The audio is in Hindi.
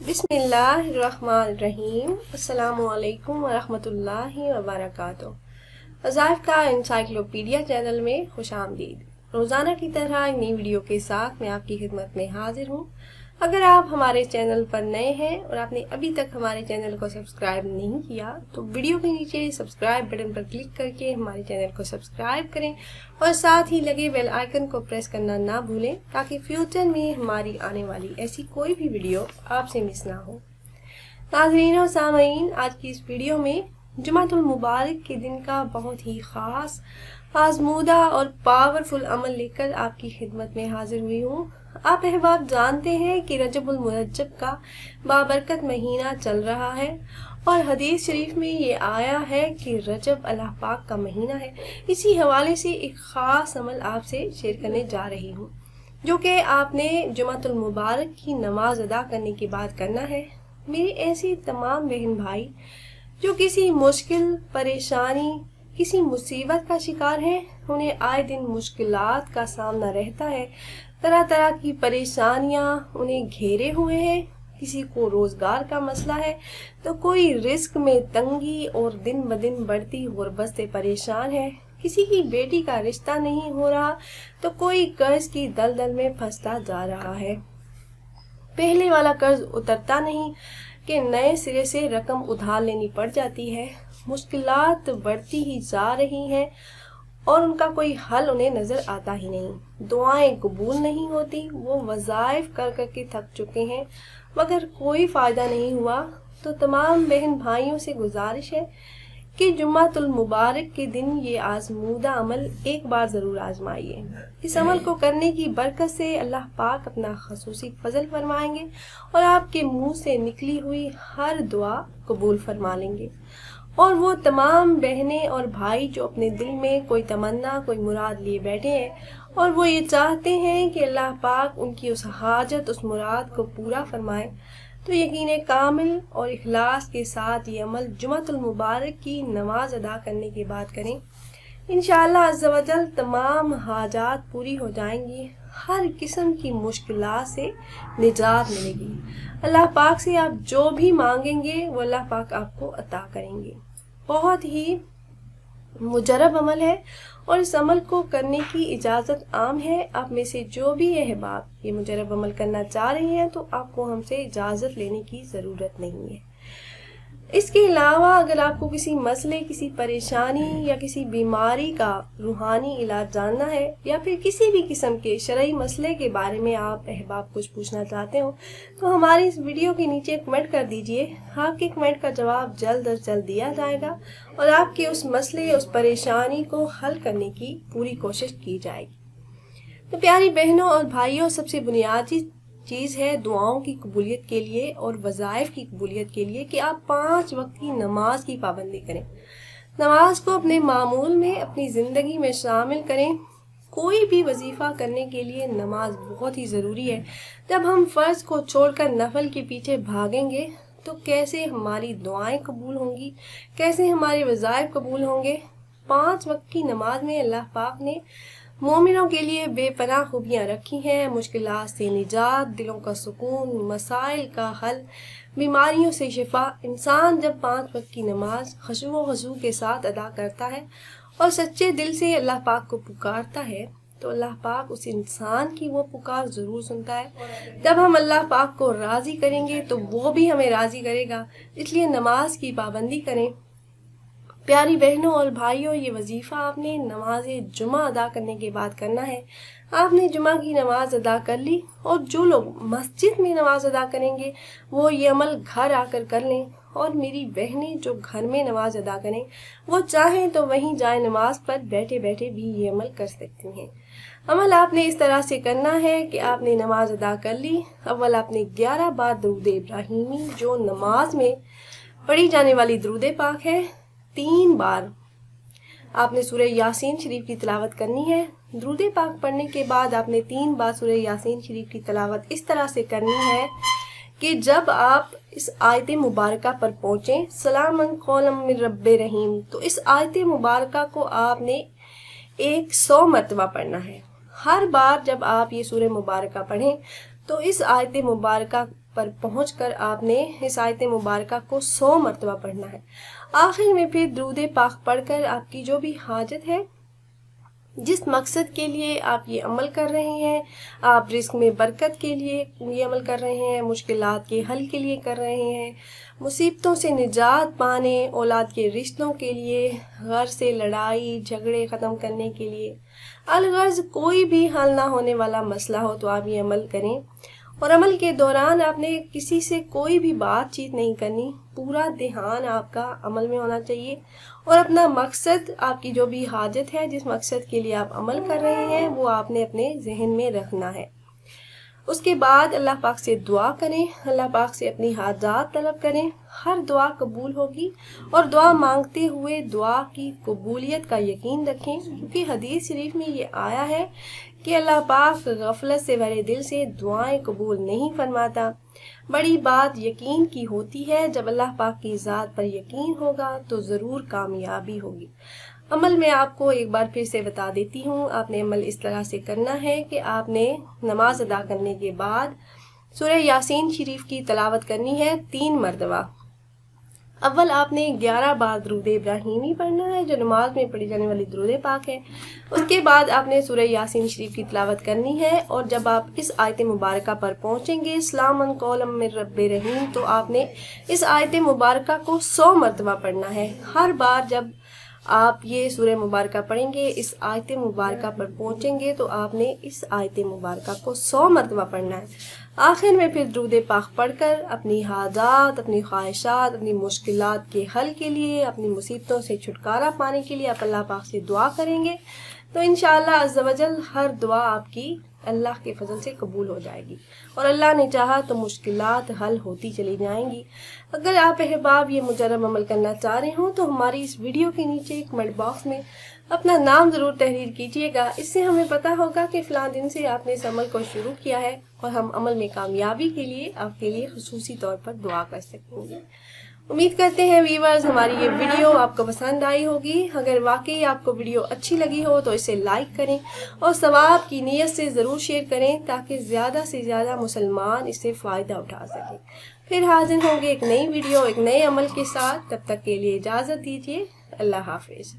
बिस्मिल्लाहिर्रहमानिर्रहीम। अस्सलामुअलैकुम वरहमतुल्लाहि वबरकातुहू। वज़ाइफ का इंसाइक्लोपीडिया चैनल में खुश आमदीद। रोज़ाना की तरह एक नई वीडियो के साथ मैं आपकी खिदमत में हाजिर हूँ। अगर आप हमारे चैनल पर नए हैं और आपने अभी तक हमारे चैनल को सब्सक्राइब नहीं किया तो वीडियो के नीचे सब्सक्राइब बटन पर क्लिक करके हमारे चैनल को सब्सक्राइब करें और साथ ही लगे बेल आइकन को प्रेस करना ना भूलें ताकि फ्यूचर में हमारी आने वाली ऐसी कोई भी वीडियो आपसे मिस ना हो। नाज़रीन और सामईन, आज की इस वीडियो में जुमातुल मुबारक के दिन का बहुत ही ख़ास आज़मूदा और पावरफुल अमल लेकर आपकी खिदमत में हाजिर हुई हूँ। आप अहबाब जानते हैं कि रजबुल मुरज्जब का बाबरकत महीना चल रहा है और हदीस शरीफ में ये आया है कि रजब अल्लाह पाक का महीना है। इसी हवाले से एक ख़ास अमल आपसे शेयर करने जा रही हूँ जो कि आपने जुमातुल मुबारक की नमाज अदा करने के बाद करना है। मेरे ऐसे तमाम बहन भाई जो किसी मुश्किल, परेशानी, किसी मुसीबत का शिकार है, उन्हें आए दिन मुश्किलात का सामना रहता है, तरह तरह की परेशानियां उन्हें घेरे हुए हैं। किसी को रोजगार का मसला है तो कोई रिस्क में तंगी और दिन ब दिन बढ़ती गुर्बत से परेशान है। किसी की बेटी का रिश्ता नहीं हो रहा तो कोई कर्ज की दलदल में फंसता जा रहा है। पहले वाला कर्ज उतरता नहीं कि नए सिरे से रकम उधार लेनी पड़ जाती है। मुश्किलात बढ़ती ही जा रही हैं और उनका कोई हल उन्हें नजर आता ही नहीं। दुआएं कबूल नहीं होती, वो वज़ाइफ कर कर के थक चुके हैं मगर कोई फ़ायदा नहीं हुआ। तो तमाम बहन भाइयों से गुजारिश है कि जुम्मातुल मुबारक के दिन ये आज़मूदा अमल एक बार ज़रूर आजमाइए। इस अमल को करने की बरकत से अल्लाह पाक अपना खसूसी फजल फरमाएंगे और आपके मुंह से निकली हुई हर दुआ कबूल फरमा लेंगे। और वो तमाम बहनें और भाई जो अपने दिल में कोई तमन्ना, कोई मुराद लिए बैठे हैं और वो ये चाहते हैं कि अल्लाह पाक उनकी उस हाजत, उस मुराद को पूरा फरमाए, तो यकीन कामिल और इखलास के साथ ये अमल जुमातुल मुबारक की नमाज अदा करने के बाद करें। इंशाअल्लाह अज़्ज़ा वजल तमाम हाजात पूरी हो जाएंगी, हर किस्म की मुश्किलात से निजात मिलेगी। अल्लाह पाक से आप जो भी मांगेंगे वो अल्लाह पाक आपको अता करेंगे। बहुत ही मुजरब अमल है और इस अमल को करने की इजाज़त आम है। आप में से जो भी अहबाब ये मुजरब अमल करना चाह रही हैं तो आपको हमसे इजाज़त लेने की ज़रूरत नहीं है। इसके अलावा अगर आपको किसी मसले, किसी परेशानी या किसी बीमारी का रूहानी इलाज जानना है या फिर किसी भी किस्म के शरई मसले के बारे में आप अहबाब कुछ पूछना चाहते हो तो हमारी इस वीडियो के नीचे कमेंट कर दीजिए। आपके कमेंट का जवाब जल्द अज जल्द दिया जाएगा और आपके उस मसले, उस परेशानी को हल करने की पूरी कोशिश की जाएगी। तो प्यारी बहनों और भाइयों, सबसे बुनियादी चीज़ है दुआओं की कबूलियत के लिए और वज़ाइफ की कबूलियत के लिए कि आप 5 वक्त की नमाज की पाबंदी करें। नमाज को अपने मामूल में, अपनी ज़िंदगी में शामिल करें। कोई भी वजीफ़ा करने के लिए नमाज बहुत ही ज़रूरी है। जब हम फ़र्ज़ को छोड़कर नफल के पीछे भागेंगे तो कैसे हमारी दुआएं कबूल होंगी, कैसे हमारे वज़ाइफ कबूल होंगे। 5 वक्त की नमाज में अल्लाह पाक ने मोमिनों के लिए बेपनाह खूबियाँ रखी हैं। मुश्किलात से निजात, दिलों का सुकून, मसाइल का हल, बीमारियों से शिफा। इंसान जब 5 वक्त की नमाज खुशू व खुशू के साथ अदा करता है और सच्चे दिल से अल्लाह पाक को पुकारता है तो अल्लाह पाक उस इंसान की वो पुकार ज़रूर सुनता है। जब हम अल्लाह पाक को राज़ी करेंगे तो वो भी हमें राज़ी करेगा। इसलिए नमाज की पाबंदी करें। प्यारी बहनों और भाइयों, ये वजीफ़ा आपने नमाज जुमा अदा करने के बाद करना है। आपने जुमा की नमाज अदा कर ली और जो लोग मस्जिद में नमाज अदा करेंगे वो ये अमल घर आकर कर लें। और मेरी बहनें जो घर में नमाज अदा करें वो चाहें तो वहीं जाए नमाज पर बैठे बैठे भी ये अमल कर सकती हैं। अमल आपने इस तरह से करना है कि आपने नमाज अदा कर ली। अव्वल आपने 11 बार दुरूद इब्राहिमी, जो नमाज में पढ़ी जाने वाली दुरूद पाक है, 3 बार आपने सूरह यासीन शरीफ की तिलावत करनी है। दुरूद पाक पढ़ने के बाद आपने 3 बार सूरह यासीन शरीफ की तिलावत इस तरह से करनी है कि जब आप इस आयत मुबारका पर पहुँचें, सलामन कौलम मिन रब्बिर रहीम, तो इस आयत मुबारका को आपने 100 मरतबा पढ़ना है। हर बार जब आप ये सूरह मुबारका पढ़ें तो इस आयत मुबारका पर पहुंचकर आपने इस आयत मुबारका को 100 मरतबा पढ़ना है। आखिर में फिर दुरूद पाक पढ़कर आपकी जो भी हाजत है, जिस मकसद के लिए आप ये अमल कर रहे हैं, आप रिस्क में बरकत के लिए ये अमल कर रहे हैं, मुश्किलात के हल के लिए कर रहे हैं, मुसीबतों से निजात पाने, औलाद के रिश्तों के लिए, घर से लड़ाई झगड़े ख़त्म करने के लिए, अलगर्ज कोई भी हल ना होने वाला मसला हो तो आप ये अमल करें। और अमल के दौरान आपने किसी से कोई भी बातचीत नहीं करनी, पूरा ध्यान आपका अमल में होना चाहिए और अपना मकसद, आपकी जो भी हाजत है, जिस मकसद के लिए आप अमल कर रहे हैं, वो आपने अपने जहन में रखना है। उसके बाद अल्लाह पाक से दुआ करें, अल्लाह पाक से अपनी हाजात तलब करें। हर दुआ कबूल होगी और दुआ मांगते हुए दुआ की कबूलियत का यकीन रखें, क्योंकि हदीस शरीफ में ये आया है कि अल्लाह पाक गफलत से भरे दिल से दुआएं कबूल नहीं फरमाता। बड़ी बात यकीन की होती है, जब अल्लाह पाक की ज़ात पर यकीन होगा तो ज़रूर कामयाबी होगी। अमल में आपको एक बार फिर से बता देती हूँ। आपने अमल इस तरह से करना है कि आपने नमाज अदा करने के बाद सूरह यासीन शरीफ की तलावत करनी है 3 मरतबा। अव्वल आपने 11 बार दुरूद इब्राहिमी पढ़ना है, जो नमाज में पढ़ी जाने वाली दुरूद पाक है। उसके बाद आपने सूरह यासीन शरीफ की तिलावत करनी है और जब आप इस आयत मुबारका पर पहुंचेंगे, सलामन कौलम मिर रब्बिर रहीम, तो आपने इस आयत मुबारका को 100 मरतबा पढ़ना है। हर बार जब आप ये सूरह मुबारका पढ़ेंगे, इस आयत मुबारका पर पहुंचेंगे, तो आपने इस आयत मुबारका को 100 मरतबा पढ़ना है। आखिर में फिर दुरूद पाक पढ़कर अपनी हाजात, अपनी ख्वाहिशात, अपनी मुश्किलात के हल के लिए, अपनी मुसीबतों से छुटकारा पाने के लिए आप अल्लाह पाक से दुआ करेंगे, तो इंशाअल्लाह अज़्ज़ा वजल हर दुआ आपकी अल्लाह के फजल से कबूल हो जाएगी और अल्लाह ने चाहा तो मुश्किलात हल होती चली जाएंगी। अगर आप अहबाब ये मुजर्रब अमल करना चाह रहे हो तो हमारी इस वीडियो के नीचे एक कमेंट बॉक्स में अपना नाम ज़रूर तहरीर कीजिएगा। इससे हमें पता होगा कि फ़लाँ दिन से आपने इस अमल को शुरू किया है और हम अमल में कामयाबी के लिए आपके लिए खुसूसी तौर पर दुआ कर सकेंगे। उम्मीद करते हैं व्यूअर्स हमारी ये वीडियो आपको पसंद आई होगी। अगर वाकई आपको वीडियो अच्छी लगी हो तो इसे लाइक करें और सवाब की नीयत से ज़रूर शेयर करें, ताकि ज़्यादा से ज़्यादा मुसलमान इससे फ़ायदा उठा सकें। फिर हाजिर होंगे एक नई वीडियो, एक नए अमल के साथ। तब तक के लिए इजाज़त दीजिए। अल्लाह हाफिज़।